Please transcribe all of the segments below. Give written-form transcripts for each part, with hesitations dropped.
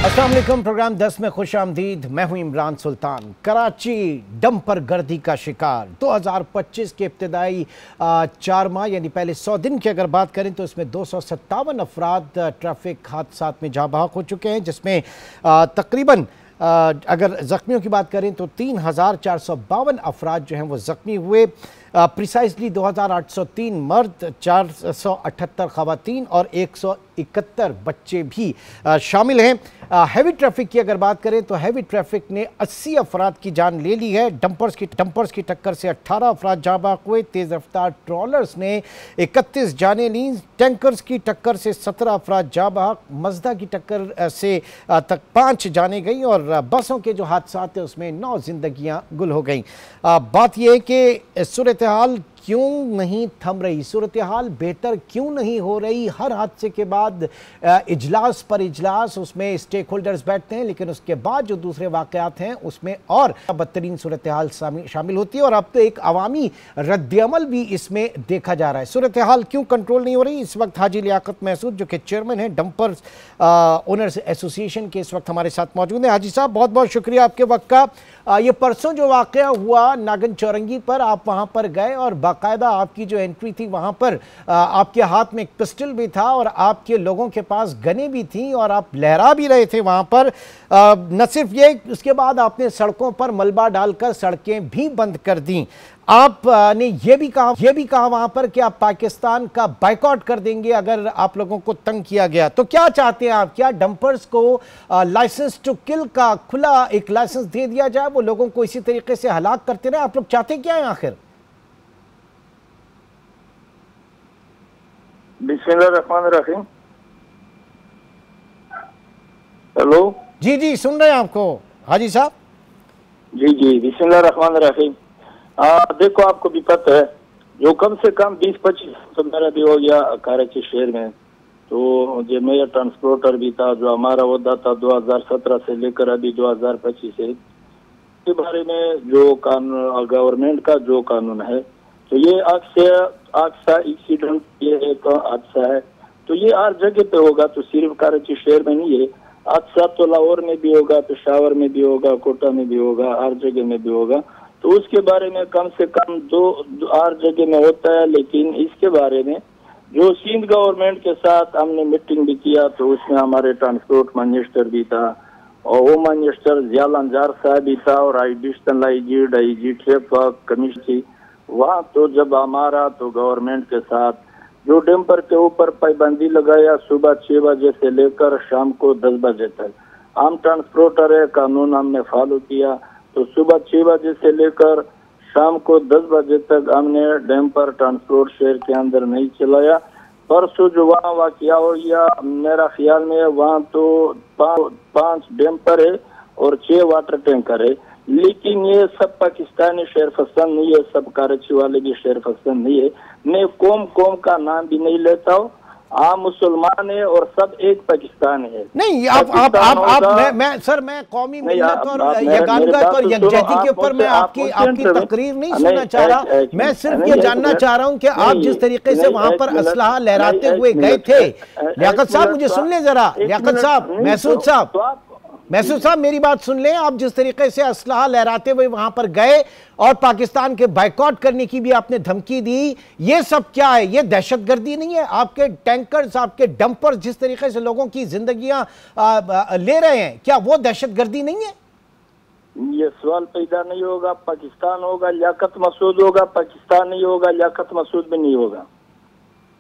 अस्सलाम वालेकुम। प्रोग्राम 10 में खुश आमदीद। मैं हूं इमरान सुल्तान। कराची डंपर गर्दी का शिकार। 2025 के इब्तदाई 4 माह यानी पहले 100 दिन की अगर बात करें तो इसमें 257 अफराद ट्रैफिक हादसात में जाँ बहक हो चुके हैं, जिसमें तकरीबन अगर ज़ख्मियों की बात करें तो 3452 अफराद जो हैं वो ज़ख्मी हुए। प्रिसाइसली 2803 मर्द, 478 ख़वातीन और 171 बच्चे भी शामिल हैं। हैवी ट्रैफिक की अगर बात करें तो हैवी ट्रैफिक ने 80 अफराद की जान ले ली है। डंपर्स की टक्कर से 18 अफराद जाँ बहक हुए। तेज़ रफ्तार ट्रॉलर्स ने 31 जानें लीं। टैंकर्स की टक्कर से 17 अफराद जाँ बहक। मज़दा की टक्कर से तक 5 जानें गई और बसों के जो हादसा थे उसमें 9 जिंदगियां गुल हो गई। बात यह है कि सूरत हाल क्यों नहीं थम रही, सूरत हाल बेहतर क्यों नहीं हो रही। हर हादसे के बाद इजलास पर इजलास, उसमें स्टेक होल्डर्स बैठते हैं, लेकिन उसके बाद जो दूसरे वाक़यात हैं उसमें और बदतरीन सूरत हाल शामिल होती है और अब तो एक अवामी रद्दअमल भी इसमें देखा जा रहा है। सूरत हाल क्यों कंट्रोल नहीं हो रही। इस वक्त हाजी लियाकत महसूद जो कि चेयरमैन हैं डंपर्स ओनर्स एसोसिएशन के, इस वक्त हमारे साथ मौजूद हैं। हाजी साहब, बहुत बहुत शुक्रिया आपके वक्त का। ये परसों जो वाक़या हुआ नागन चौरंगी पर, आप वहाँ पर गए और बाकायदा आपकी जो एंट्री थी वहाँ पर आपके हाथ में एक पिस्टल भी था और आपके लोगों के पास गनें भी थी और आप लहरा भी रहे थे वहाँ पर। न सिर्फ ये, उसके बाद आपने सड़कों पर मलबा डालकर सड़कें भी बंद कर दी। आपने ये भी कहा वहाँ पर कि आप पाकिस्तान का बाइकआउट कर देंगे अगर आप लोगों को तंग किया गया। तो क्या चाहते हैं आप? क्या डंपर्स को लाइसेंस टू किल का खुला एक लाइसेंस दे दिया जाए, वो लोगों को इसी तरीके से हलाक करते रहे? आप लोग चाहते क्या है आखिर? बिस्मिल्लाहिर्रहमानिर्रहीम। हेलो जी जी, सुन रहे हैं आपको हाजी साहब। जी जी, बिस्मिल्लाहिर्रहमानिर्रहीम। देखो, आपको भी पता है जो कम से कम 20-25 तो मेरा भी हो गया कराची शहर में, तो जो मेयर ट्रांसपोर्टर भी था, जो हमारा वोदा था 2017 से लेकर अभी 2025 से, के बारे में जो कानून गवर्नमेंट का जो कानून है, तो ये हादसा एक्सीडेंट, ये एक हादसा है तो ये हर जगह पे होगा, तो सिर्फ कराची शहर में नहीं है। हादसा तो लाहौर में भी होगा, पेशावर में भी होगा, कोटा में भी होगा, हर जगह में भी होगा। तो उसके बारे में कम से कम दो हर जगह में होता है। लेकिन इसके बारे में जो सिंध गवर्नमेंट के साथ हमने मीटिंग भी किया, तो उसमें हमारे ट्रांसपोर्ट मिनिस्टर भी था और होम मिनिस्टर जियालान जार साहब भी था और एडिशनल आईजी ट्रैफिक कमिश्नर थी वहाँ। तो जब हमारा तो गवर्नमेंट के साथ जो डंपर के ऊपर पाबंदी लगाया सुबह 6 बजे से लेकर शाम को 10 बजे तक, हम ट्रांसपोर्टर है, कानून हमने फॉलो किया। तो सुबह 6 बजे से लेकर शाम को 10 बजे तक हमने डंपर ट्रांसपोर्ट शहर के अंदर नहीं चलाया। परसों जो वहाँ वाकया हो गया, मेरा ख्याल में वहाँ तो 5 डंपर है और 6 वाटर टैंकर है। लेकिन ये सब पाकिस्तानी शेर पसंद नहीं है, सब कराची वाले भी शेर पसंद नहीं है। मैं कौम का नाम भी नहीं लेता हूँ, आप मुसलमान है और सब एक पाकिस्तान है। नहीं, मैं कौमी मिल्लत और यगानगत और यकजहती के ऊपर मैं आपकी तकरीर नहीं सुनना चाह रहा। मैं सिर्फ ये जानना चाह रहा हूँ कि आप जिस तरीके से वहां पर असलहा लहराते हुए गए थे। लियाकत साहब, मुझे सुन ले जरा। लियाकत साहब, महसूद साहब, मेरी बात सुन लें। आप जिस तरीके से असलहा लहराते हुए वहां पर गए और पाकिस्तान के बाइकआउट करने की भी आपने धमकी दी, ये सब क्या है? ये दहशतगर्दी नहीं है? आपके टैंकर्स, आपके डंपर्स जिस तरीके से लोगों की जिंदगियां ले रहे हैं, क्या वो दहशतगर्दी नहीं है? ये सवाल पैदा नहीं होगा। पाकिस्तान होगा लियाकत मसूद होगा, पाकिस्तान नहीं होगा लियाकत मसूद भी नहीं होगा।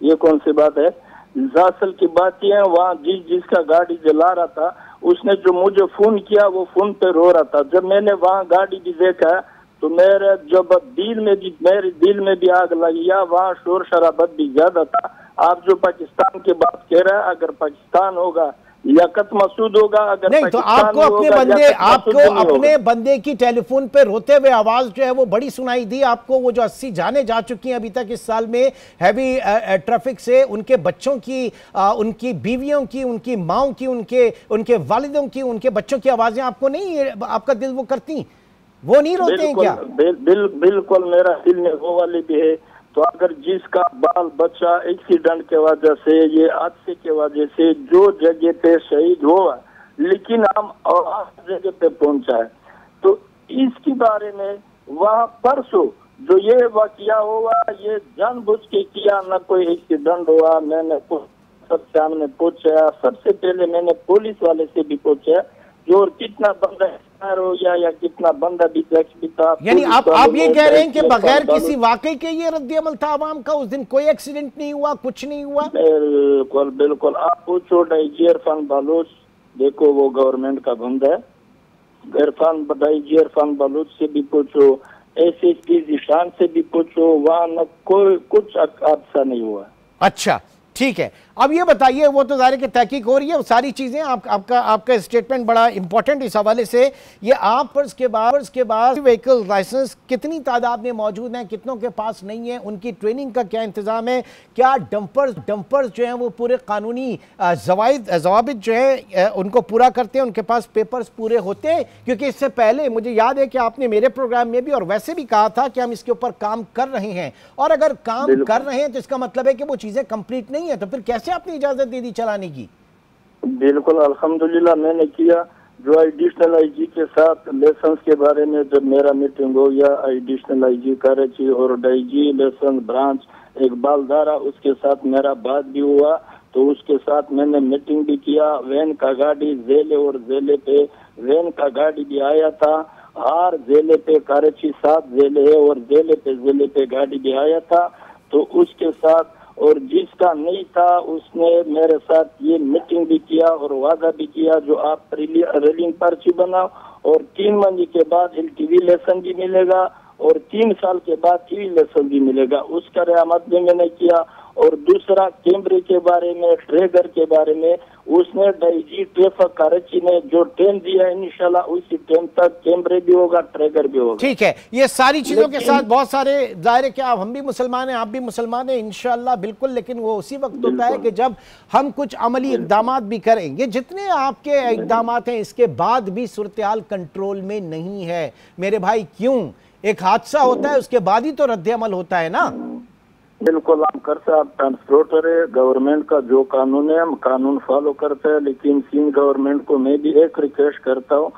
ये कौन सी बात है? असल की बात यह है, वहाँ जिसका गाड़ी जला रहा था उसने जो मुझे फोन किया वो फोन पे रो रहा था। जब मैंने वहाँ गाड़ी भी देखा तो मेरे दिल में भी आग लगी। वहाँ शोर शराबत भी ज्यादा था। आप जो पाकिस्तान की बात कह रहे हैं, अगर पाकिस्तान होगा लियाकत मसूद होगा, अगर नहीं तो आपको अपने बंदे की टेलीफोन पे रोते हुए आवाज जो है वो बड़ी सुनाई दी आपको। वो जो 80 जाने जा चुकी हैं अभी तक इस साल में हैवी ट्रैफिक से, उनके बच्चों की, उनकी बीवियों की, उनकी माओं की, उनके वालिदों की, उनके बच्चों की आवाजें आपको नहीं, आपका दिल वो करती, वो नहीं रोते हैं क्या? बिल्कुल मेरा दिल में वो वाली भी है। तो अगर जिसका बाल बच्चा एक्सीडेंट के वजह से, ये हादसे के वजह से जो जगह पे शहीद हुआ, लेकिन हम और जगह पे पहुंचा है। तो इसके बारे में वहाँ परसों जो ये वाकया हुआ, ये जानबूझ के किया, न कोई एक्सीडेंट हुआ। मैंने सब सामने पूछा, सबसे पहले मैंने पुलिस वाले से भी पूछा जो कितना बंदा हो या कितना बंदा भी था। यानी आप ये कह रहे हैं कि बगैर किसी वाकई के ये रद्द-ए-अमल था आवाम का, उस दिन कोई एक्सीडेंट नहीं हुआ, कुछ नहीं हुआ? बिल्कुल बिल्कुल। आप पूछो डाईजी इरफान बलूच, देखो वो गवर्नमेंट का बंदा है। डाईजी इरफान बलूच से भी पूछो, एसएसपी जीशान से भी पूछो, वहाँ न कोई कुछ हादसा नहीं हुआ। अच्छा ठीक है, अब ये बताइए, वो तो ज़ाहिर है कि तहकीक हो रही है, वो सारी चीज़ें आपका स्टेटमेंट बड़ा इंपॉर्टेंट इस हवाले से। ये आप पर के बाद व्हीकल लाइसेंस कितनी तादाद में मौजूद हैं, कितनों के पास नहीं है, उनकी ट्रेनिंग का क्या इंतज़ाम है? क्या डंपर्स जो हैं वो पूरे कानूनी ज़वाबित जो है उनको पूरा करते हैं, उनके पास पेपर्स पूरे होते हैं? क्योंकि इससे पहले मुझे याद है कि आपने मेरे प्रोग्राम में भी और वैसे भी कहा था कि हम इसके ऊपर काम कर रहे हैं, और अगर काम कर रहे हैं तो इसका मतलब है कि वो चीज़ें कंप्लीट नहीं है, तो फिर कैसे आपने इजाजत दे दी चलाने की? बिल्कुल अल्हम्दुलिल्लाह मैंने किया। जो एडिशनल आईजी के साथ लाइसेंस के बारे में जब मेरा मीटिंग हो गया, एडिशनल आईजी कराची और डाईजी लाइसेंस ब्रांच इकबाल दारा, उसके साथ मेरा बात भी हुआ। तो उसके साथ मैंने मीटिंग भी किया। वैन का गाड़ी जेले और जेले पे वैन का गाड़ी भी आया था। हर जेले पे कराची 7 जेले है और जेले पे गाड़ी भी आया था। तो उसके साथ और जिसका नहीं था उसने मेरे साथ ये मीटिंग भी किया और वादा भी किया जो आप रेलिंग पर्ची बनाओ और 3 महीने के बाद एलटीवी लाइसेंस भी मिलेगा और 3 साल के बाद टीवी लाइसेंस भी मिलेगा। उसका रहमत भी मैंने किया। और दूसरा कैमरे के बारे में, ट्रैगर के बारे में, उसने डाईजी ट्रैफिक कराची ने जो टाइम दिया इंशाल्लाह उसी टाइम तक कैमरे भी होगा, ट्रैगर भी होगा। ठीक है, ये सारी चीजों के साथ बहुत सारे जाहिर है कि हम भी मुसलमान हैं, आप भी मुसलमान हैं, इंशाल्लाह बिल्कुल। लेकिन वो उसी वक्त होता है कि जब हम कुछ अमली इकदामात भी करेंगे। जितने आपके इकदामात हैं इसके बाद भी सूरत हाल कंट्रोल में नहीं है मेरे भाई। क्यों? एक हादसा होता है उसके बाद ही तो रद्द अमल होता है ना। बिल्कुल, हम करते हैं। आप ट्रांसपोर्टर है, गवर्नमेंट का जो कानून है हम कानून फॉलो करते हैं। लेकिन सिंध गवर्नमेंट को मैं भी एक रिक्वेस्ट करता हूँ,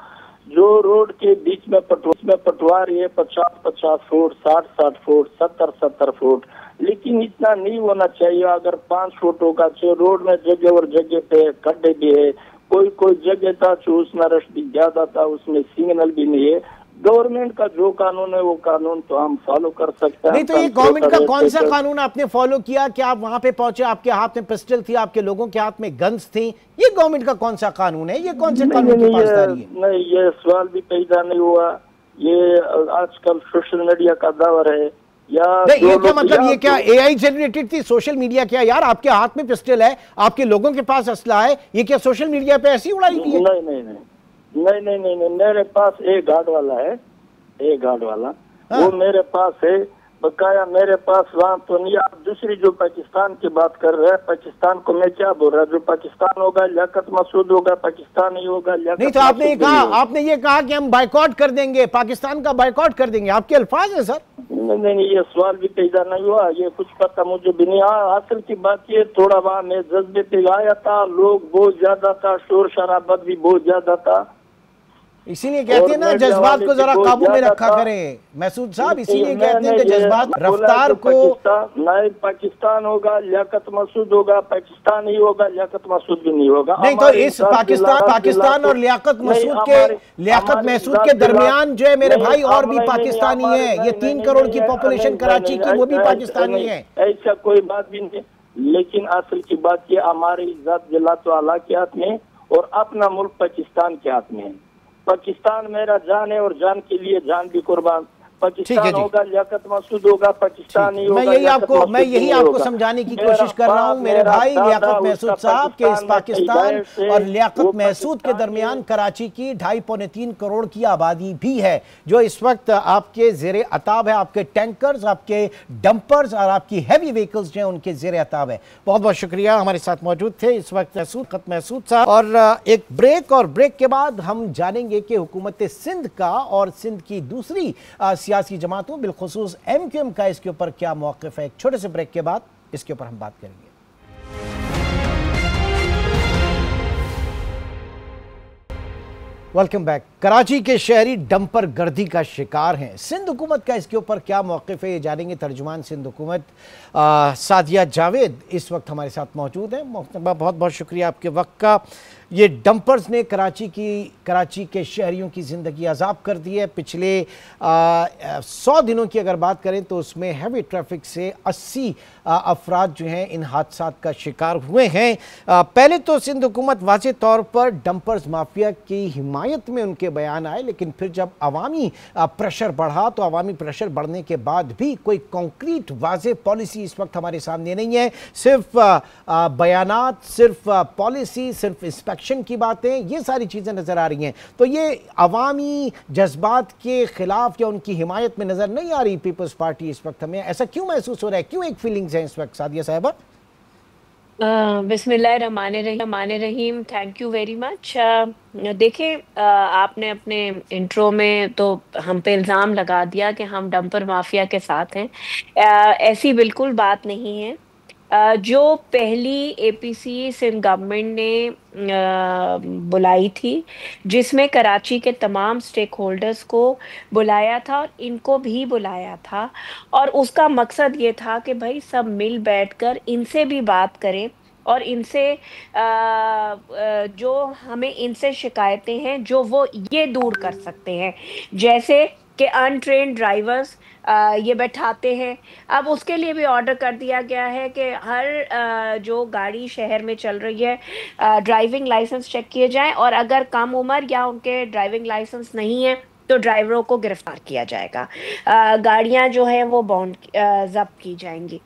जो रोड के बीच में पटवार है 50-50 फुट, 60-60 फुट, 70-70 फुट, लेकिन इतना नहीं होना चाहिए। अगर 5 फुट होगा, रोड में जगह और जगह पे खड्डे भी है, कोई जगह था जो उसमें रश भी ज्यादा था, उसमें सिग्नल भी नहीं है। गवर्नमेंट का जो कानून है वो कानून तो हम फॉलो कर सकते हैं। नहीं तो ये गवर्नमेंट का कौन सा कानून आपने फॉलो किया कि आप वहां पे पहुंचे, आपके हाथ में पिस्टल थी, आपके लोगों के हाथ में गन्स थी? ये गवर्नमेंट का कौन सा कानून है? ये कौन से कानून की पासदारी है? नहीं, ये सवाल भी पैदा नहीं हुआ। ये आजकल सोशल मीडिया का दौर है या नहीं, ये क्या मतलब, ये क्या एआई जनरेटेड थी सोशल मीडिया? क्या यार, आपके हाथ में पिस्टल है, आपके लोगों के पास असला है, ये क्या सोशल मीडिया पे ऐसी उड़ाई गई है? नहीं, मेरे पास एक गार्ड वाला है, एक गार्ड वाला। हाँ। वो मेरे पास है बकाया, मेरे पास वहाँ तो नहीं। आप दूसरी जो पाकिस्तान की बात कर रहे हैं, पाकिस्तान को मैं क्या बोल रहा, जो पाकिस्तान होगा लियाकत मसूद होगा, पाकिस्तान नहीं होगा लियाकत। नहीं तो आपने ये कहा कि हम बाइकआउट कर देंगे, पाकिस्तान का बाइकआउट कर देंगे, आपके अल्फाज है सर। नहीं, ये सवाल भी पैदा नहीं हुआ, ये कुछ पता मुझे भी नहीं। असल की बात ये, थोड़ा वहाँ मैं जज्बे पे आया था, लोग बहुत ज्यादा था, शोर शराबत भी बहुत ज्यादा था, इसीलिए कहते हैं ना जज्बात को जरा काबू में रखा करें महसूद साहब। इसीलिए कहते हैं कि जज्बात रफ्तार को, नहीं पाकिस्तान होगा लियाकत मसूद होगा, पाकिस्तान ही होगा लियाकत मसूद भी नहीं होगा। नहीं तो इस पाकिस्तान और लियाकत महसूद के दरमियान जो है मेरे भाई और भी पाकिस्तानी है। ये 3 करोड़ की पॉपुलेशन कराची की, वो भी पाकिस्तानी है, ऐसा कोई बात भी नहीं। लेकिन असल की बात ये, हमारी इज्जत जिल्लत आला के हाथ में और अपना मुल्क पाकिस्तान के हाथ में है। पाकिस्तान मेरा जान है और जान के लिए जान भी कुर्बान। पाकिस्तान होगा लियाकत मसूद होगा, पाकिस्तान नहीं होगा। मैं यही आपको समझाने की कोशिश कर रहा हूं मेरे भाई। लियाकत महसूद साहब के इस पाकिस्तान और लियाकत महसूद के दरमियान कराची की 2.5-3 करोड़ की आबादी भी है, जो इस वक्त आपके जेर अताब है। आपके टैंकर्स, आपके डंपर्स और आपकी हैवी व्हीकल्स जो है उनके जेर अताब है। बहुत बहुत शुक्रिया, हमारे साथ मौजूद थे इस वक्त महसूद साहब। और एक ब्रेक, और ब्रेक के बाद हम जानेंगे कि हुकूमत सिंध का और सिंध की दूसरी सियासी जमातों बिलखुसूस MQM का इसके ऊपर क्या मौक़िफ़ है। एक छोटे से ब्रेक के बाद इसके ऊपर हम बात करेंगे। Welcome back. कराची के शहरी डंपर गर्दी का शिकार हैं। सिंध हुकूमत का इसके ऊपर क्या मौक़िफ़ है, ये जानेंगे। तर्जुमान सिंध हुकूमत सादिया जावेद इस वक्त हमारे साथ मौजूद हैं। मोहतरमा, बहुत बहुत शुक्रिया आपके वक्त का। ये डंपर्स ने कराची के शहरियों की ज़िंदगी अजाब कर दी है। पिछले 100 दिनों की अगर बात करें तो उसमें हैवी ट्रैफिक से 80 अफराद जो हैं इन हादसात का शिकार हुए हैं। पहले तो सिंध हुकूमत वाज़े तौर पर डंपर्स माफिया की हिमायत में उनके बयान आए, लेकिन फिर जब अवामी प्रेशर बढ़ा तो अवामी प्रेशर बढ़ने के बाद भी कोई कॉन्क्रीट वाज़े पॉलिसी इस वक्त हमारे सामने नहीं है। सिर्फ बयानात, सिर्फ पॉलिसी, सिर्फ इंस्पेक्शन की बातें, ये सारी चीज़ें नज़र आ रही हैं। तो ये अवामी जज्बात के खिलाफ या उनकी हिमायत में नज़र नहीं आ रही पीपल्स पार्टी इस वक्त। हमें ऐसा क्यों महसूस हो रहा है, क्यों एक फीलिंग्स है इस वक्त सादिया साहिबा? बिस्मिल्लाहिर्रहमानिर्रहीम। Thank you very much. देखें, आपने अपने इंट्रो में तो हम पे इल्ज़ाम लगा दिया कि हम डंपर माफिया के साथ हैं। ऐसी बिल्कुल बात नहीं है। जो पहली एपीसी सिंध गवर्नमेंट ने बुलाई थी, जिसमें कराची के तमाम स्टेक होल्डर्स को बुलाया था और इनको भी बुलाया था, और उसका मकसद ये था कि भाई सब मिल बैठकर इनसे भी बात करें और इनसे जो हमें इनसे शिकायतें हैं जो वो ये दूर कर सकते हैं, जैसे कि अनट्रेन्ड ड्राइवर्स ये बैठाते हैं। अब उसके लिए भी ऑर्डर कर दिया गया है कि हर जो गाड़ी शहर में चल रही है ड्राइविंग लाइसेंस चेक किए जाएं, और अगर कम उम्र या उनके ड्राइविंग लाइसेंस नहीं है तो ड्राइवरों को गिरफ्तार किया जाएगा। गाड़ियां जो है वो बॉन्ड जब्त की जाएंगी।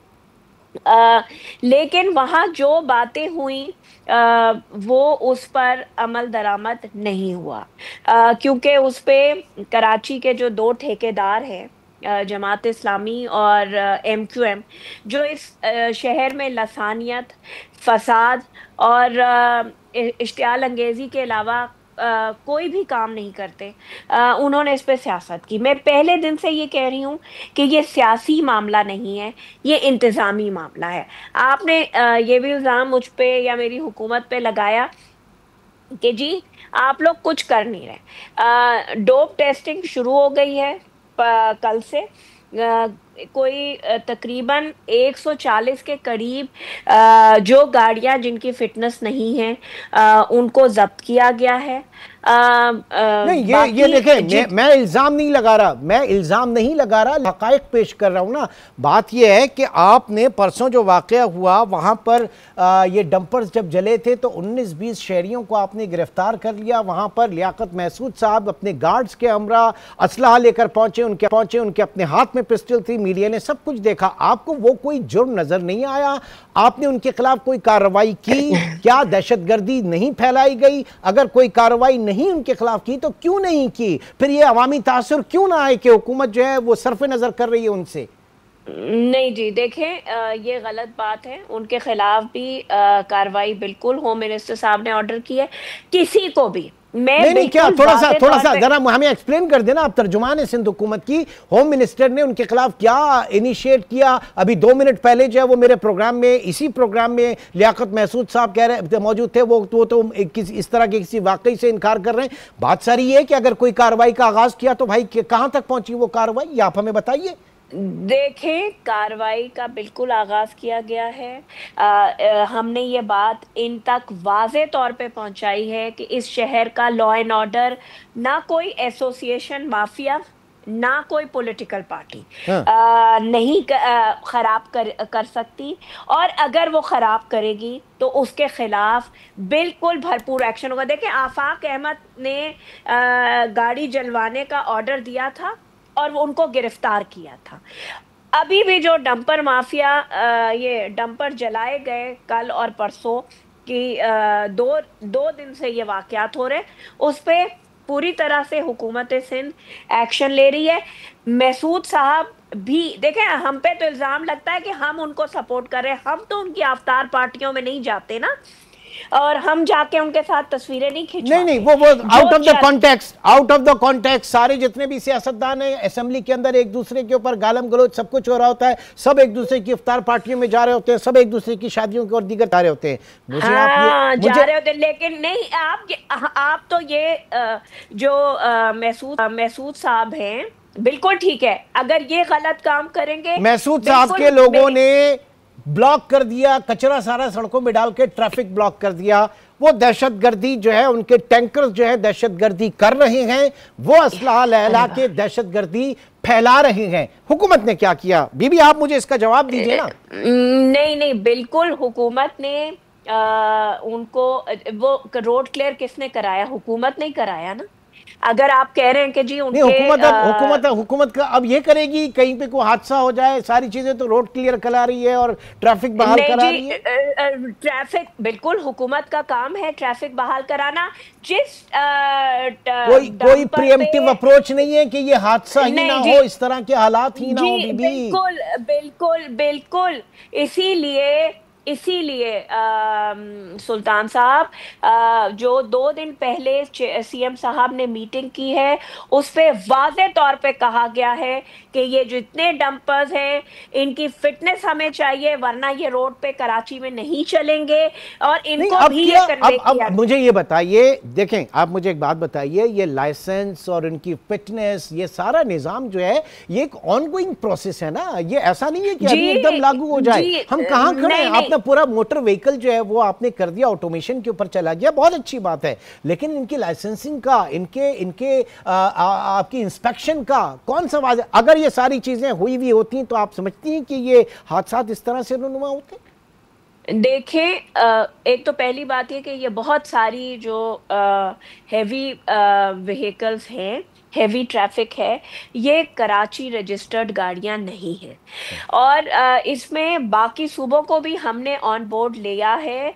लेकिन वहाँ जो बातें हुई वो उस पर अमल दरामद नहीं हुआ, क्योंकि उस पे कराची के जो 2 ठेकेदार हैं, जमात इस्लामी और MQM, जो इस शहर में लसानियत, फसाद और इश्तियाल अंगेजी के अलावा कोई भी काम नहीं करते, उन्होंने इस पे सियासत की। मैं पहले दिन से ये कह रही हूँ कि ये सियासी मामला नहीं है, ये इंतज़ामी मामला है। आपने ये भी इल्ज़ाम मुझ पे या मेरी हुकूमत पे लगाया कि जी आप लोग कुछ कर नहीं रहे। डोप टेस्टिंग शुरू हो गई है कल से। कोई तकरीबन 140 के करीब जो गाड़ियां जिनकी फिटनेस नहीं है उनको जब्त किया गया है। नहीं, ये देखें, मैं इल्ज़ाम नहीं लगा रहा, हक़ाइक़ पेश कर रहा हूँ ना। बात ये है कि आपने परसों जो वाक़या हुआ वहाँ पर ये डंपर्स जब जले थे तो 19-20 शहरियों को आपने गिरफ्तार कर लिया। वहाँ पर लियाकत महसूद साहब अपने गार्ड्स के हमरा असलहा लेकर पहुँचे, उनके अपने हाथ में पिस्टल थी। मीडिया ने सब कुछ देखा। आपको वो कोई जुर्म नज़र नहीं आया? आपने उनके खिलाफ कोई कार्रवाई की? क्या दहशतगर्दी नहीं फैलाई गई? अगर कोई कार्रवाई नहीं उनके खिलाफ की तो क्यों नहीं की? फिर ये अवामी तासुर क्यों ना आए कि हुकूमत जो है वो सरफ नजर कर रही है उनसे? नहीं जी, देखें, ये गलत बात है। उनके खिलाफ भी कार्रवाई बिल्कुल होम मिनिस्टर साहब ने ऑर्डर की है। किसी को भी नहीं, क्या थोड़ा सा जरा हमें एक्सप्लेन कर देना। आप तर्जुमान है सिंध हुकूमत की, होम मिनिस्टर ने उनके खिलाफ क्या इनिशिएट किया? अभी 2 मिनट पहले जो है वो मेरे प्रोग्राम में, इसी प्रोग्राम में लियाकत महसूद साहब कह रहे मौजूद थे, वो तो इस तरह के किसी वाकई से इनकार कर रहे हैं। बात सारी है कि अगर कोई कार्रवाई का आगाज किया तो भाई कहां तक पहुंची वो कार्रवाई, आप हमें बताइए। देखें, कार्रवाई का बिल्कुल आगाज किया गया है। हमने ये बात इन तक वाज़े तौर पे पहुंचाई है कि इस शहर का लॉ एंड ऑर्डर ना कोई एसोसिएशन माफिया, ना कोई पॉलिटिकल पार्टी नहीं खराब कर सकती, और अगर वो खराब करेगी तो उसके खिलाफ बिल्कुल भरपूर एक्शन होगा। देखें, आफाक अहमद ने गाड़ी जलवाने का ऑर्डर दिया था और वो उनको गिरफ्तार किया था। अभी भी जो डंपर माफिया, ये डंपर जलाए गए कल और परसों की, दो दिन से ये वाकयात हो रहे, उस पे पूरी तरह से हुकूमत सिंध एक्शन ले रही है। महसूद साहब भी, देखें, हम पे तो इल्ज़ाम लगता है कि हम उनको सपोर्ट कर रहे हैं, हम तो उनकी अवतार पार्टियों में नहीं जाते ना। और हम जाके उनके साथ तस्वीरें नहीं खिंचवाते। नहीं, वो out of the context, out of the context सारे जितने भी सियासतदान हैं असेंबली के अंदर एक दूसरे के ऊपर गालम गलोच सब कुछ हो रहा होता है, सब एक दूसरे की इफ्तार पार्टियों में जा रहे होते हैं, सब एक दूसरे की शादियों के और दीगर जा रहे होते हैं। जा रहे होते, लेकिन नहीं, आप तो ये जो महसूद साहब हैं, बिल्कुल ठीक है, अगर ये गलत काम करेंगे। महसूद साहब के लोगों ने ब्लॉक कर दिया, कचरा सारा सड़कों में डाल के ट्रैफिक ब्लॉक कर दिया। वो दहशतगर्दी जो है, उनके टैंकर जो है दहशतगर्दी कर रहे हैं, वो असलहा लहला के दहशतगर्दी फैला रहे हैं। हुकूमत ने क्या किया? बीबी आप मुझे इसका जवाब दीजिए ना। नहीं, बिल्कुल हुकूमत ने उनको वो रोड क्लियर किसने कराया? हुकूमत नहीं कराया ना। अगर आप कह रहे हैं कि जी उनके हुकूमत का अब ये करेगी, कहीं पे कोई हादसा हो जाए, सारी चीजें तो रोड क्लियर करा रही है और ट्रैफिक बहाल करा रही है। ट्रैफिक बिल्कुल हुकूमत का काम है, ट्रैफिक बहाल कराना। जिस कोई प्रिएम्प्टिव अप्रोच नहीं है कि ये हादसा ही ना हो, इस तरह के हालात ही ना हो। बीबी बिल्कुल इसीलिए सुल्तान साहब, जो 2 दिन पहले सीएम साहब ने मीटिंग की है, उस पे वाज़े तौर पे कहा गया है कि ये जितने डंपर्स हैं इनकी फिटनेस हमें चाहिए, वरना ये रोड पे कराची में नहीं चलेंगे। और इनको भी ये करने की। अब मुझे ये बताइए, देखें आप मुझे एक बात बताइए, ये लाइसेंस और इनकी फिटनेस, ये सारा निजाम जो है ये एक ऑनगोइंग प्रोसेस है ना। ये ऐसा नहीं है कि अभी एकदम लागू हो जाए। हम कहाँ खड़े हैं? अपना पूरा मोटर व्हीकल जो है वो आपने कर दिया, ऑटोमेशन के ऊपर चला गया, बहुत अच्छी बात है, लेकिन इनकी लाइसेंसिंग का, इनके आपकी इंस्पेक्शन का कौन सा वाज? अगर ये सारी चीजें हुई भी होती तो आप समझती हैं कि ये हादसा इस तरह से रुनुमा होते? देखें, एक तो पहली बात है कि ये बहुत सारी जो हैवी व्हीकल्स हैं, हैवी ट्रैफिक है, ये कराची रजिस्टर्ड गाड़ियां नहीं है। और इसमें बाकी सूबों को भी हमने ऑन बोर्ड लिया है।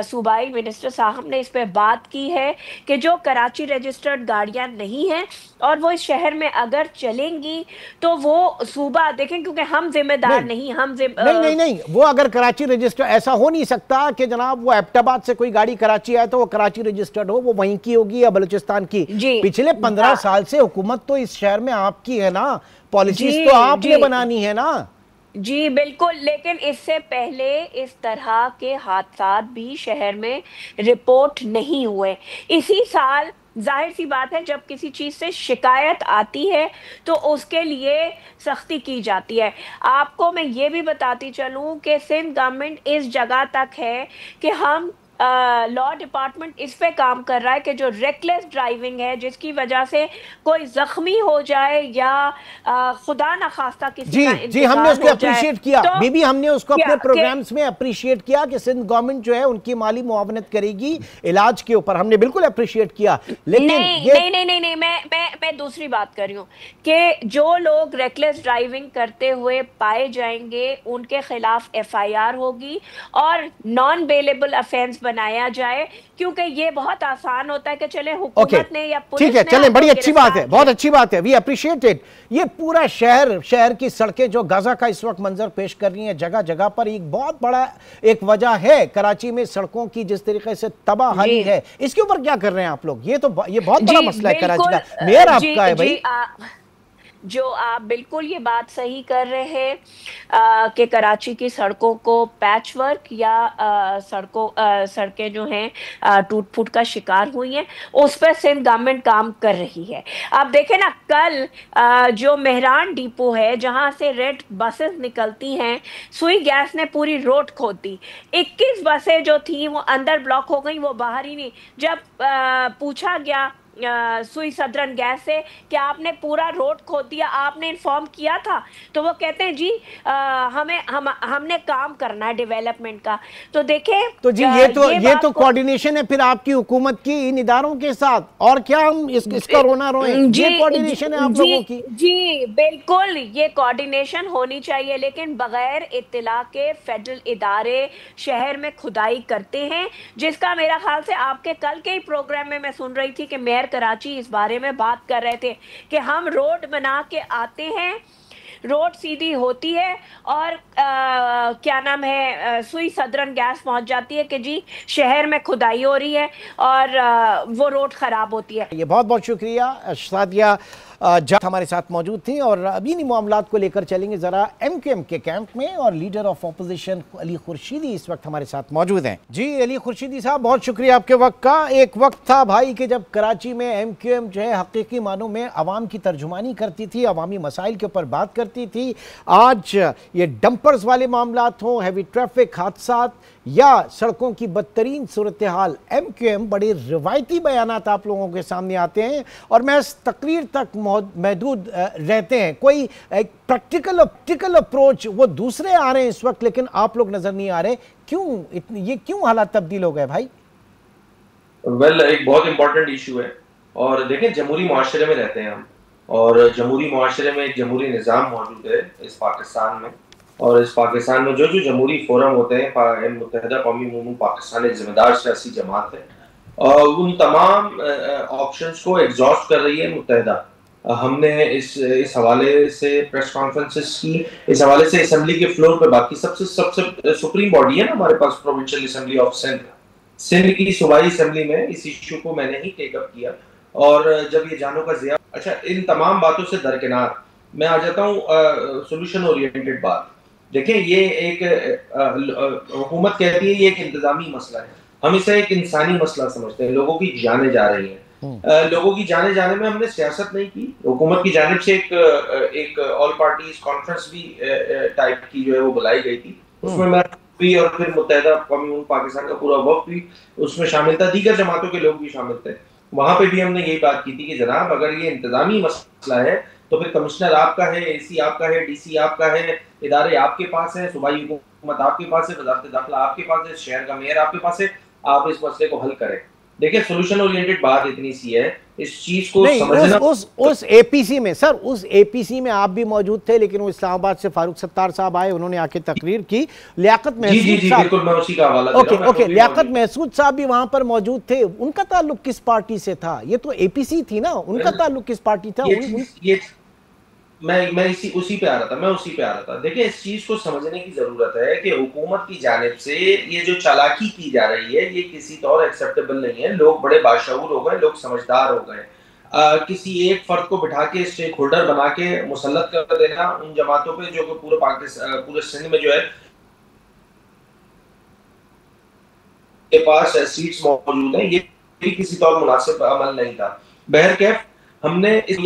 सूबाई मिनिस्टर साहब ने इस पे बात की है कि जो कराची रजिस्टर्ड गाड़ियां नहीं हैं और वो इस शहर में अगर चलेंगी तो वो सूबा देखें, क्योंकि हम जिम्मेदार नहीं, हम नहीं, वो अगर कराची रजिस्टर्ड, ऐसा हो नहीं सकता कि जनाब वो एबटाबाद से कोई गाड़ी कराची आए तो वो कराची रजिस्टर्ड हो, वो वहीं की होगी या बलूचिस्तान की। पिछले 15 साल से हुकूमत तो इस शहर में आपकी है ना, पॉलिसीज तो आपने बनानी है ना। जी बिल्कुल, लेकिन इससे पहले इस तरह के हादसात भी शहर में रिपोर्ट नहीं हुए। इसी साल जाहिर सी बात है जब किसी चीज से शिकायत आती है तो उसके लिए सख्ती की जाती है। आपको मैं ये भी बताती चलूं कि सिंध गवर्नमेंट इस जगह तक है कि हम लॉ डिपार्टमेंट इस पे काम कर रहा है कि जो रेकलेस ड्राइविंग है, जिसकी वजह से कोई जख्मी हो जाए या खुदा ना खास्ता किसी का जी हमने उसको अप्रिशिएट किया। तो बीबी हमने उसको अपने प्रोग्राम्स में अप्रिशिएट किया कि सिंध गवर्नमेंट जो है उनकी माली मुआवनत करेगी इलाज के ऊपर, हमने बिल्कुल अप्रिशिएट किया। लेकिन नहीं, मैं दूसरी बात कर रही हूँ कि जो लोग रेकलेस ड्राइविंग करते हुए पाए जाएंगे उनके खिलाफ FIR होगी और नॉन बेलेबल ऑफेंस बनाया जाए, क्योंकि ये बहुत आसान होता है कि चले हुकूमत ने या पुलिस ने, ठीक है, चले, बड़ी अच्छी बात है, बहुत अच्छी बात है, वी अप्रिशिएट इट। ये पूरा शहर की सड़कें जो गाजा का इस वक्त मंजर पेश कर रही हैं, जगह जगह पर एक बहुत बड़ा एक वजह है कराची में सड़कों की जिस तरीके से तबाही है। इसके ऊपर क्या कर रहे हैं आप लोग? ये बहुत बड़ा मसला है कराची का। मेयर आपका है भाई। जो आप बिल्कुल ये बात सही कर रहे हैं कि कराची की सड़कों को पैच वर्क या सड़कें जो हैं टूट फूट का शिकार हुई हैं, उस पर सिंध गवर्नमेंट काम कर रही है। आप देखें ना, कल जो मेहरान डिपो है जहां से रेड बसेस निकलती हैं, सुई गैस ने पूरी रोड खोद दी। 21 बसें जो थी वो अंदर ब्लॉक हो गई, वो बाहर ही नहीं। जब पूछा गया सुई सदरन गैस से कि आपने पूरा रोड खोद दिया, आपने इन्फॉर्म किया था, तो वो कहते हैं जी हमने काम करना है डेवलपमेंट का। तो देखें, तो जी ये तो कोऑर्डिनेशन है फिर आपकी हुकूमत की इन इदारों के साथ, और क्या हम इसका रोना रोएं? ये कोऑर्डिनेशन है आप लोगों की। जी बिल्कुल, ये कोऑर्डिनेशन होनी चाहिए, लेकिन बगैर इत्तला के फेडरल इदारे शहर में खुदाई करते हैं, जिसका मेरा ख्याल से आपके कल के ही प्रोग्राम में मैं सुन रही थी कि मेयर कराची इस बारे में बात कर रहे थे कि हम रोड बना के आते हैं, रोड सीधी होती है और क्या नाम है, सुई सदरन गैस पहुंच जाती है कि जी शहर में खुदाई हो रही है और वो रोड खराब होती है। ये बहुत बहुत शुक्रिया सादिया जाट हमारे साथ मौजूद थी और अभी इन्हीं मामलात को लेकर चलेंगे जरा एमक्यूएम के कैंप में और leader of opposition Ali Khurshidi इस वक्त हमारे साथ मौजूद हैं। जी अली खुर्शीदी साहब, बहुत शुक्रिया आपके वक्त का। एक वक्त था भाई कि जब कराची में एमक्यूएम जो है हकीकी मानों में अवाम की तर्जुमानी करती थी, अवामी मसाइल के ऊपर बात करती थी। आज ये डंपर्स वाले मामलात हों, हैवी ट्रैफिक हादसात या सड़कों की बदतरीन सूरत हाल, एमक्यूएम बड़े रिवायती बयानात आप लोगों के सामने आते हैं और महज तकरीर तक महदूद रहते हैं। कोई एक प्रैक्टिकल अप्रोच वो दूसरे आ रहे हैं इस वक्त, लेकिन आप लोग नजर नहीं आ रहे। क्यों ये क्यों हालात तब्दील हो गए भाई? एक बहुत इंपॉर्टेंट इशू है और देखें जमहूरी मुआशरे में रहते हैं हम और जमहूरी मुआशरे में एक जमहूरी निज़ाम मौजूद है इस पाकिस्तान में और इस पाकिस्तान में जो जमहूरी फोरम होते हैं, मुत्तहिदा कौमी उम्मत पाकिस्तान एक जिम्मेदार सियासी जमात है और उन तमाम ऑप्शंस को एग्जॉस्ट कर रही है मुत्तहिदा। हमने इस हवाले से प्रेस कॉन्फ्रेंसेस की, इस हवाले से असेंबली के फ्लोर पे बात की। सबसे सुप्रीम बॉडी है ना हमारे पास, प्रोविंशियल असेंबली ऑफ सिंध की सूबाई असेंबली में इस इशू को मैंने ही टेकअप किया और जब ये जानों का ज़िया। अच्छा, इन तमाम बातों से दरकिनार मैं आ जाता हूँ सोल्यूशन ओरिएंटेड बात। देखें ये एक हुकूमत कहती है ये एक इंतजामी मसला है, हम इसे एक इंसानी मसला समझते हैं। लोगों की जानें जा रही हैं, लोगों की जाने जाने में हमने सियासत नहीं की। हुकूमत की जानिब से एक ऑल पार्टीज कॉन्फ्रेंस भी टाइप की जो है वो बुलाई गई थी, उसमें मैं भी और फिर मुत्तहिदा कौमी पाकिस्तान का पूरा वक्त भी उसमें शामिल था, दीगर जमातों के लोग भी शामिल थे। वहां पे भी हमने यही बात की थी कि जनाब अगर ये इंतजामी मसला है तो फिर कमिश्नर आपका है, एसी आपका है, डीसी आपका है, इदारे आपके पास है, सूबाई हुकूमत आपके पास है, वज़ारत दाखिला आपके पास है, शहर का मेयर आपके पास है, आप इस मसले को हल करें। देखिए सोल्यूशन ओरिएंटेड बात इतनी सी है, इस चीज को समझना। उस एपीसी में सर, उस एपीसी में आप भी मौजूद थे, लेकिन वो इस्लामाबाद से फारूक सत्तार साहब आए, उन्होंने आके तकरीर की। लियाकत महसूद साहब, बिल्कुल मैं उसी का हवाला दे रहा हूं। लियाकत महसूद साहब भी वहां पर मौजूद थे। उनका ताल्लुक किस पार्टी से था? ये तो एपीसी थी ना, उनका ताल्लुक किस पार्टी था? मैं उसी पे आ रहा था। देखिए इस चीज को समझने की जरूरत है कि हुकूमत की जानिब से ये जो चालाकी की जा रही है ये किसी तौर एक्सेप्टेबल नहीं है। लोग बड़े बाशऊर हो गए, लोग समझदार हो गए। किसी एक फर्द को बिठा के स्टेक होल्डर बना के मुसल्लत कर देना उन जमातों पे जो कि पूरे पाकिस्तान, पूरे सिंध में जो है के पास सीट्स मौजूद हैं, ये भी किसी तौर मुनासिब अमल नहीं था। बहरकैफ हमने इस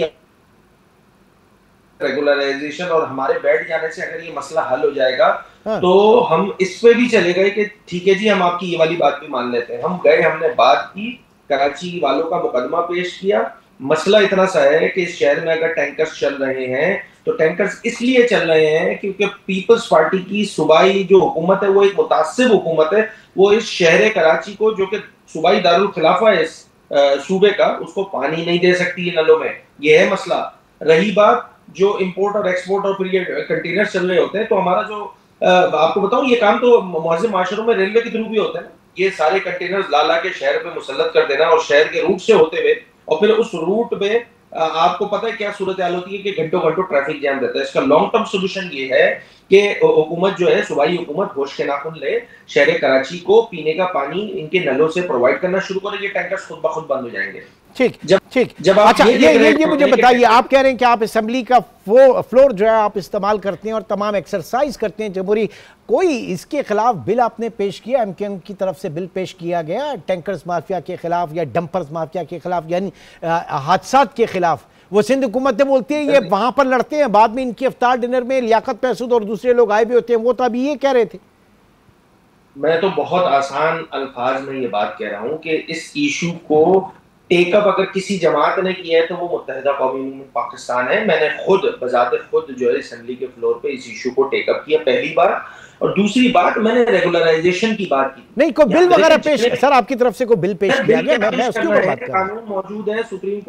रेगुलराइजेशन और हमारे बैठ जाने से अगर ये मसला हल हो जाएगा तो हम इस पे भी चले गए कि ठीक है जी हम आपकी ये वाली बात भी मान लेते हैं। हम गए, हमने बात की, कराची वालों का मुकदमा पेश किया। मसला इतना सा है कि इस शहर में अगर टैंकर्स चल रहे हैं तो टैंकर्स इसलिए चल रहे हैं क्योंकि पीपल्स पार्टी की सूबाई जो हुकूमत है वो एक मुतासिब हुकूमत है। वो इस शहर कराची को, जो कि सूबाई दारुल खिलाफा है इस सूबे का, उसको पानी नहीं दे सकती है नलों में। ये है मसला। रही बात जो इंपोर्ट और एक्सपोर्ट और फिर ये कंटेनर चल रहे होते हैं, तो हमारा जो आपको बताऊं ये काम तो मुअज़्ज़म माशरों में रेलवे के थ्रू भी होता है ना। ये सारे कंटेनर्स ला के शहर पे मुसल्लत कर देना और शहर के रूट से होते हुए, और फिर उस रूट पे आपको पता है क्या सूरत हाल होती है कि घंटों घंटों ट्रैफिक जैम रहता है। इसका लॉन्ग टर्म सोल्यूशन ये है कि हुकूमत जो है, सूबाई हुकूमत होश के नाखुन ले, शहर कराची को पीने का पानी इनके नलों से प्रोवाइड करना शुरू करे। ये टैंकर्स खुद ब खुद बंद हो जाएंगे। ठीक। अच्छा, ये मुझे बताइए, आप कह रहे हैं कि आप असेंबली का फ्लोर जो है आप इस्तेमाल करते हैं और तमाम एक्सरसाइज करते हैं जमहूरी, कोई इसके खिलाफ बिल आपने पेश किया? एमक्यूएम की तरफ से बिल पेश किया गया टैंकर्स माफिया के खिलाफ या डंपर्स माफिया के खिलाफ, यानी हादसात के खिलाफ? वो सिंध हुकूमत बोलती है ये वहां पर लड़ते हैं, बाद में इनकी इफ्तार डिनर में लियाकत महसूद और दूसरे लोग आए भी होते हैं, वो तो अभी ये कह रहे थे। मैं तो बहुत आसान अल्फाज में ये बात कह रहा हूं कि इस इशू को टेकअप अगर किसी जमात ने किया है तो वो मुत्तहिदा कौमी उम्मत पाकिस्तान है। मैंने खुद बजाते खुद जो है असेंबली के फ्लोर पे इस इशू को टेकअप किया, पहली बार। और दूसरी बात, मैंने रेगुलराइजेशन की बात की। नहीं, कोई बिल वगैरह पेश, सर आपकी तरफ से कोई बिल पेश किया गया? मैं उसके ऊपर बात कर रहा हूं। कानून मौजूद है, सुप्रीम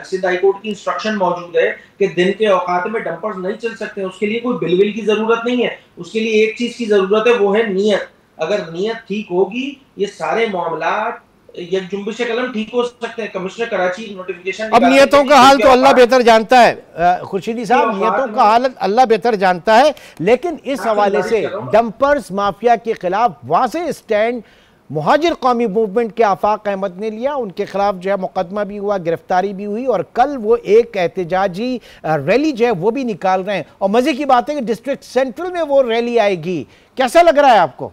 सिंध हाई कोर्ट की इंस्ट्रक्शन मौजूद है कि दिन के औकात में डंपर्स नहीं चल सकते। उसके लिए कोई बिल की जरूरत नहीं है। उसके लिए एक चीज की जरूरत है, वो है नीयत। अगर नीयत ठीक होगी ये सारे मामलात ये जुम्बिश कलम ठीक हो सकते हैं। कमिश्नर कराची नोटिफिकेशन, अब नियतों का हाल तो अल्लाह बेहतर जानता है खुर्शीदी साहब, नियतों का हाल अल्लाह बेहतर जानता है, लेकिन इस हवाले से डंपर्स माफिया के खिलाफ वाज़ेह स्टैंड मुहाजिर कौमी मूवमेंट के आफाक अहमद ने लिया। उनके खिलाफ जो है मुकदमा भी हुआ, गिरफ्तारी भी हुई, और कल वो एक एहतजाजी रैली जो है वो भी निकाल रहे हैं। और मजे की बात है कि डिस्ट्रिक्ट सेंट्रल में वो रैली आएगी। कैसा लग रहा है आपको?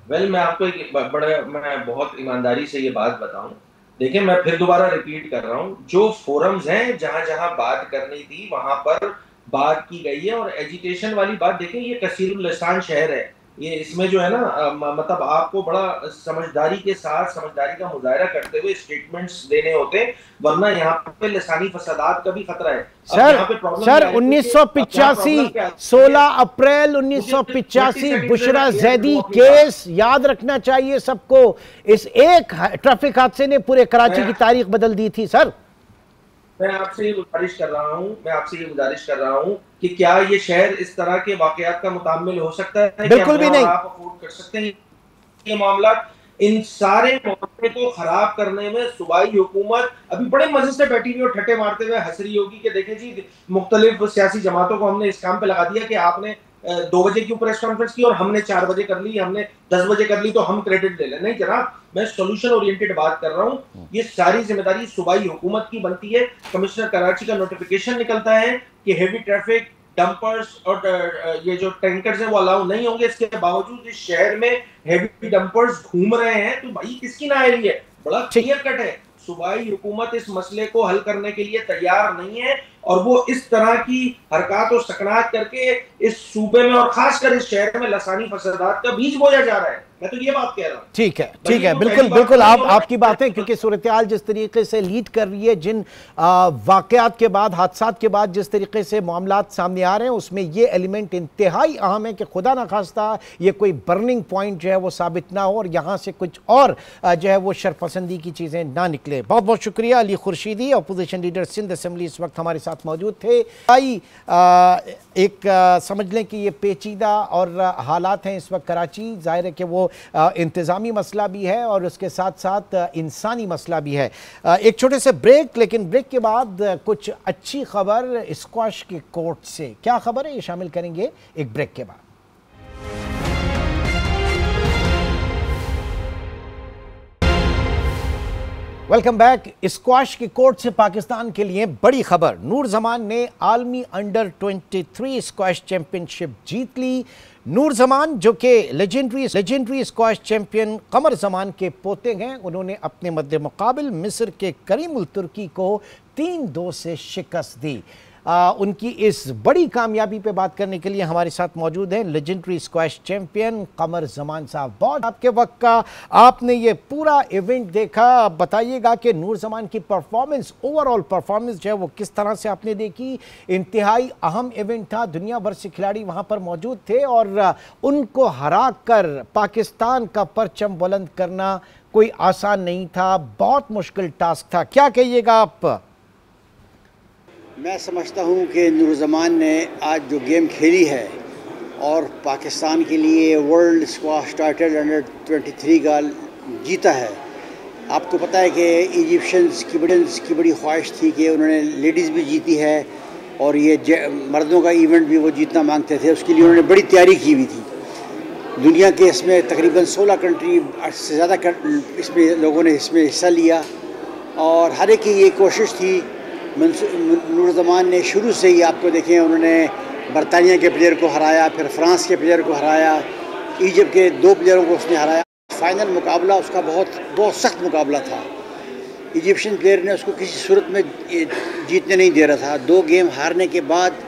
मैं आपको मैं बहुत ईमानदारी से ये बात बताऊं, देखिए मैं फिर दोबारा रिपीट कर रहा हूं, जो फोरम्स हैं जहां जहां बात करनी थी वहां पर बात की गई है। और एजुकेशन वाली बात देखें, ये कसीरुल लिसान शहर है, ये इसमें जो है ना मतलब आपको बड़ा समझदारी के साथ समझदारी का मुजाहरा करते हुए स्टेटमेंट्स देने होते, वरना यहाँ पे लिसानी फसादात का भी खतरा है। सर 1985 16 अप्रैल 1985 बुशरा जैदी केस याद रखना चाहिए सबको। इस एक ट्रैफिक हादसे ने पूरे कराची की तारीख बदल दी थी। सर मैं आपसे ये गुजारिश कर रहा हूँ कि क्या ये शहर इस तरह के वाकयात का मुतामिल हो सकता है? बिल्कुल भी नहीं। आप अफोर्ड कर सकते हैं ये मामला? इन सारे मामले को खराब करने में सूबाई हुकूमत अभी बड़े मजे से बैठी हुई और ठट्टे मारते हुए हंस रही होगी कि देखें जी, मुख्तलिफ सियासी जमातों को हमने इस काम पे लगा दिया कि आपने 2 बजे की प्रेस कॉन्फ्रेंस की और हमने 4 बजे कर ली, हमने 10 बजे कर ली, तो हम क्रेडिट ले लें। नहीं जनाब, मैं सोल्यूशन ओरिएंटेड बात कर रहा हूँ। ये सारी जिम्मेदारी सूबाई हुकूमत की बनती है। कमिश्नर कराची का नोटिफिकेशन निकलता है कि हेवी ट्रैफिक, डंपर्स और ये जो टैंकर्स हैं वो अलाउ नहीं होंगे। इसके बावजूद इस शहर में हेवी डंपर्स घूम रहे हैं, तो भाई किसकी नाअहली है? बड़ा क्लियर कट है, सूबाई हुकूमत इस मसले को हल करने के लिए तैयार नहीं है, और वो इस तरह की हरकत और सकनात करके इस सूबे में और खासकर इस शहर में लसानी फसादात का बीज बोया जा रहा है। मैं तो ये बात कह रहा हूँ। ठीक है, बिल्कुल आपकी बातें, क्योंकि सूरत हाल जिस तरीके से लीड कर रही है, जिन वाकयात के बाद, हादसात के बाद जिस तरीके से मामलात सामने आ रहे हैं, उसमें ये एलिमेंट इंतहाई अहम है कि खुदा ना खास्ता ये कोई बर्निंग पॉइंट जो है वो साबित ना हो और यहाँ से कुछ और जो है वो शरपसंदी की चीज़ें ना निकले। बहुत बहुत शुक्रिया। Ali Khurshidi, opposition leader Sindh assembly, इस वक्त हमारे साथ मौजूद थे। एक समझ लें कि ये पेचीदा और हालात हैं इस वक्त कराची। जाहिर है कि वो इंतज़ामी मसला भी है और उसके साथ साथ इंसानी मसला भी है। एक छोटे से ब्रेक, लेकिन ब्रेक के बाद कुछ अच्छी खबर स्क्वाश के कोर्ट से। क्या खबर है ये शामिल करेंगे एक ब्रेक के बाद। Welcome back. स्क्वाश के कोर्ट से पाकिस्तान के लिए बड़ी खबर। नूर जमान ने आलमी अंडर 23 स्क्वाश चैंपियनशिप जीत ली। नूर जमान जो कि लेजेंडरी स्क्वाश चैंपियन कमर जमान के पोते हैं, उन्होंने अपने मद्दे मुकाबिल मिस्र के करीमुल तुर्की को 3-2 से शिकस्त दी। उनकी इस बड़ी कामयाबी पे बात करने के लिए हमारे साथ मौजूद हैं लेजेंडरी स्क्वैश चैंपियन कमर जमान साहब। बहुत आपके वक्त का, आपने ये पूरा इवेंट देखा, बताइएगा कि नूर जमान की परफॉर्मेंस, ओवरऑल परफॉर्मेंस जो है वो किस तरह से आपने देखी? इंतहाई अहम इवेंट था, दुनिया भर से खिलाड़ी वहाँ पर मौजूद थे और उनको हरा कर पाकिस्तान का परचम बुलंद करना कोई आसान नहीं था, बहुत मुश्किल टास्क था। क्या कहिएगा आप? मैं समझता हूँ कि नूर जमान ने आज जो गेम खेली है और पाकिस्तान के लिए वर्ल्ड स्क्वाश टाइटल अंडर 23 का जीता है। आपको पता है कि इजिप्शियंस की बड़ी ख्वाहिश थी कि उन्होंने लेडीज़ भी जीती है और ये मर्दों का इवेंट भी वो जीतना मांगते थे, उसके लिए उन्होंने बड़ी तैयारी की हुई थी। दुनिया के इसमें तकरीबन 16 कंट्री से ज़्यादा इसमें लोगों ने इसमें हिस्सा लिया और हर एक की ये कोशिश थी। नूर जमान ने शुरू से ही, आपको देखें, उन्होंने बरतानिया के प्लेयर को हराया, फिर फ्रांस के प्लेयर को हराया, इजिप्ट के 2 प्लेयरों को उसने हराया। फाइनल मुकाबला उसका बहुत सख्त मुकाबला था। इजिप्शियन प्लेयर ने उसको किसी सूरत में जीतने नहीं दे रहा था। 2 गेम हारने के बाद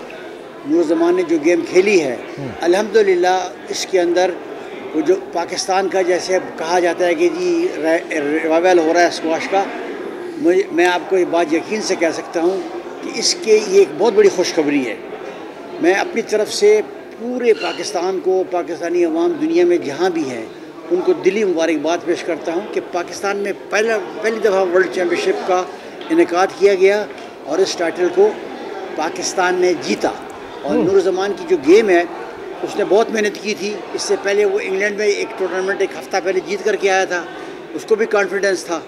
नूर जमान ने जो गेम खेली है, अल्हम्दुलिल्लाह इसके अंदर वो जो पाकिस्तान का, जैसे कहा जाता है कि जी रिवाइवल हो रहा है स्क्वाश का, मैं आपको ये बात यकीन से कह सकता हूँ कि इसके ये एक बहुत बड़ी खुशखबरी है। मैं अपनी तरफ से पूरे पाकिस्तान को, पाकिस्तानी अवाम दुनिया में जहाँ भी हैं, उनको दिली मुबारकबाद पेश करता हूँ कि पाकिस्तान में पहली दफ़ा वर्ल्ड चैम्पियनशिप का इनेकाद किया गया और इस टाइटल को पाकिस्तान ने जीता। और नूर जमान की जो गेम है उसने बहुत मेहनत की थी। इससे पहले वो इंग्लैंड में एक टूर्नामेंट एक हफ़्ता पहले जीत करके आया था, उसको भी कॉन्फिडेंस था,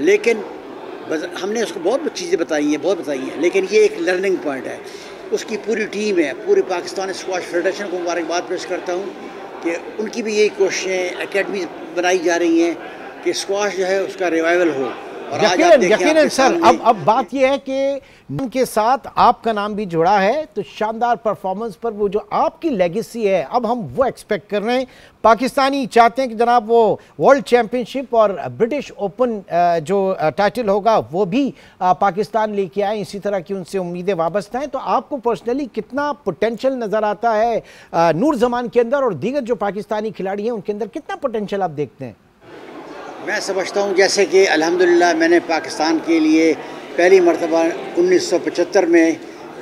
लेकिन हमने उसको बहुत चीज़ें बताई हैं, लेकिन ये एक लर्निंग पॉइंट है। उसकी पूरी टीम है, पूरे पाकिस्तान स्क्वाश फेडरेशन को मुबारकबाद पेश करता हूँ कि उनकी भी यही कोशिशें, एकेडमी बनाई जा रही हैं कि स्क्वाश जो है उसका रिवाइवल हो। और यकीनन सर, अब बात यह है कि उनके साथ आपका नाम भी जुड़ा है, तो शानदार परफॉर्मेंस पर वो जो आपकी लेगेसी है, अब हम वो एक्सपेक्ट कर रहे हैं। पाकिस्तानी चाहते हैं कि जनाब वो वर्ल्ड चैंपियनशिप और ब्रिटिश ओपन जो टाइटल होगा वो भी पाकिस्तान लेके आए, इसी तरह की उनसे उम्मीदें वाबस्ता हैं। तो आपको पर्सनली कितना पोटेंशियल नज़र आता है नूर जमान के अंदर, और दीगर जो पाकिस्तानी खिलाड़ी हैं उनके अंदर कितना पोटेंशियल आप देखते हैं? मैं समझता हूँ जैसे कि अल्हम्दुलिल्लाह मैंने पाकिस्तान के लिए पहली मरतबा 1975 में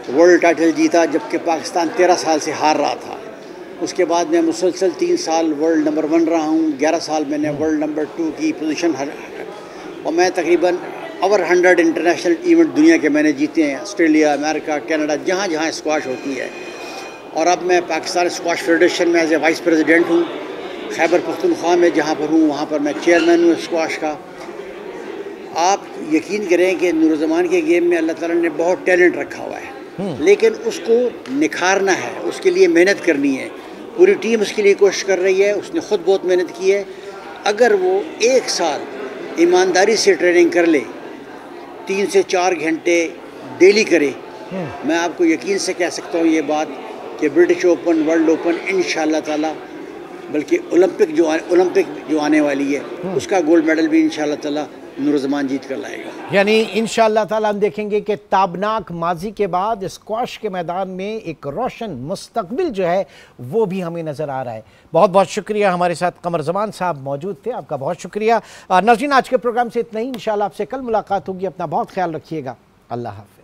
वर्ल्ड टाइटल जीता, जबकि पाकिस्तान 13 साल से हार रहा था। उसके बाद मैं मुसलसल 3 साल वर्ल्ड नंबर 1 रहा हूँ, 11 साल मैंने वर्ल्ड नंबर 2 की पोजीशन और मैं तकरीबन ओवर 100 इंटरनेशनल इवेंट दुनिया के मैंने जीते हैं, ऑस्ट्रेलिया, अमेरिका, कनाडा, जहाँ जहाँ स्क्वाश होती है। और अब मैं पाकिस्तान स्क्वाश फेडरेशन में एज ए वाइस प्रेसिडेंट हूँ। खैबर पख्तूनख्वा में जहाँ पर हूँ वहाँ पर मैं चेयरमैन हूँ स्क्वाश का। आप यकीन करें कि नूरजमान के गेम में अल्लाह ताला ने बहुत टैलेंट रखा हुआ है, लेकिन उसको निखारना है, उसके लिए मेहनत करनी है। पूरी टीम उसके लिए कोशिश कर रही है, उसने ख़ुद बहुत मेहनत की है। अगर वो 1 साल ईमानदारी से ट्रेनिंग कर ले, 3 से 4 घंटे डेली करे, मैं आपको यकीन से कह सकता हूँ ये बात कि ब्रिटिश ओपन, वर्ल्ड ओपन इंशाअल्लाह ताला, बल्कि ओलंपिक जो आने वाली है उसका गोल्ड मेडल भी इंशाअल्लाह ताला नूरजमान जीत कर लाएगा। यानी इंशाअल्लाह ताला हम देखेंगे कि ताबनाक माजी के बाद स्क्वाश के मैदान में एक रोशन मुस्तकबिल जो है वो भी हमें नज़र आ रहा है। बहुत बहुत शुक्रिया, हमारे साथ कमर जमान साहब मौजूद थे, आपका बहुत शुक्रिया। नाज़रीन, आज के प्रोग्राम से इतना ही, इंशाअल्लाह आपसे कल मुलाकात होगी। अपना बहुत ख्याल रखिएगा। अल्लाह हाफ़िज़।